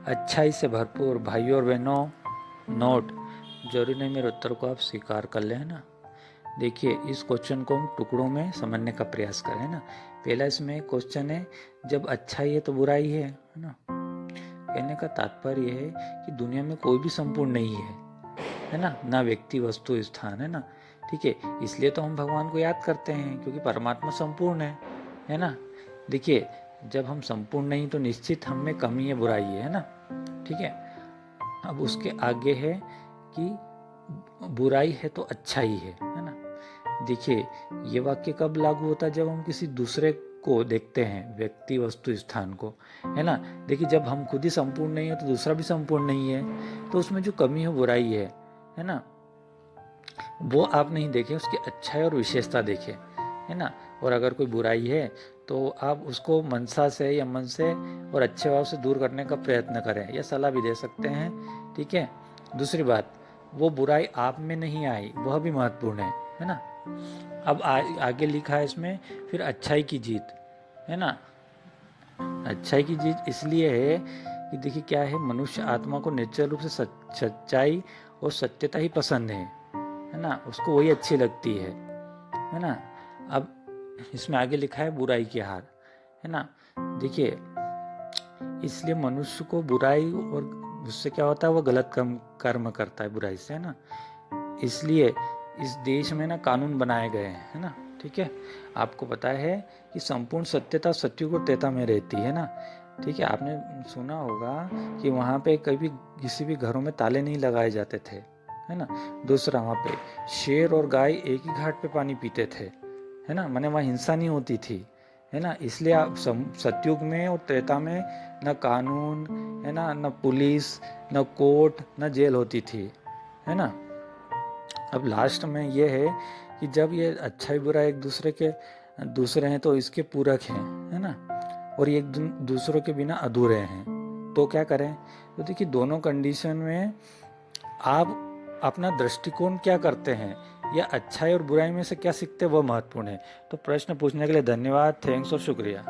अच्छाई से भरपूर भाइयों और बहनों, नोट, जरूरी नहीं मेरे उत्तर को आप स्वीकार कर लें, है ना। देखिए, इस क्वेश्चन को हम टुकड़ों में समझने का प्रयास करें, है ना। पहला इसमें क्वेश्चन है, जब अच्छाई है तो बुराई है ना। कहने का तात्पर्य है कि दुनिया में कोई भी संपूर्ण नहीं है ना, ना व्यक्ति, वस्तु, स्थान, है ना। ठीक है, इसलिए तो हम भगवान को याद करते हैं, क्योंकि परमात्मा संपूर्ण है ना। देखिए, जब हम संपूर्ण नहीं तो निश्चित हम में कमी है, बुराई है ना। ठीक है, अब उसके आगे है कि बुराई है तो अच्छाई है ना। देखिए, ये वाक्य कब लागू होता है, जब हम किसी दूसरे को देखते हैं, व्यक्ति, वस्तु, स्थान को, है ना। देखिए, जब हम खुद ही संपूर्ण नहीं है तो दूसरा भी संपूर्ण नहीं है, तो उसमें जो कमी है, बुराई है ना, वो आप नहीं देखें, उसकी अच्छाई और विशेषता देखें, है ना। और अगर कोई बुराई है तो आप उसको मनसा से या मन से और अच्छे भाव से दूर करने का प्रयत्न करें, या सलाह भी दे सकते हैं। ठीक है, दूसरी बात, वो बुराई आप में नहीं आई, वह भी महत्वपूर्ण है ना। अब आगे लिखा है इसमें, फिर अच्छाई की जीत, है ना। अच्छाई की जीत इसलिए है कि देखिए क्या है, मनुष्य आत्मा को निश्चित रूप से सच्चाई और सत्यता ही पसंद है ना, उसको वही अच्छी लगती है ना। अब इसमें आगे लिखा है बुराई की हार, है ना। देखिए, इसलिए मनुष्य को बुराई, और उससे क्या होता है, वो गलत कर्म करता है बुराई से, है ना। इसलिए इस देश में ना कानून बनाए गए हैं, है ना। ठीक है, आपको पता है कि संपूर्ण सत्यता सत्युग और त्रेता में रहती है ना। ठीक है, आपने सुना होगा कि वहाँ पे कभी किसी भी घरों में ताले नहीं लगाए जाते थे, है ना। दूसरा, वहाँ पे शेर और गाय एक ही घाट पे पानी पीते थे, है ना, माने वहाँ हिंसा नहीं होती थी, है ना। इसलिए आप सतयुग में और त्रेता में न कानून, है ना, न पुलिस, न कोर्ट, न जेल होती थी, है ना। अब लास्ट में ये है कि जब ये अच्छाई बुरा एक दूसरे हैं तो इसके पूरक हैं, है ना, और ये एक दूसरों के बिना अधूरे हैं, तो क्या करें। तो देखिए, दोनों कंडीशन में आप अपना दृष्टिकोण क्या करते हैं, या अच्छाई और बुराई में से क्या सीखते हैं, वह महत्वपूर्ण है। तो प्रश्न पूछने के लिए धन्यवाद, थैंक्स और शुक्रिया।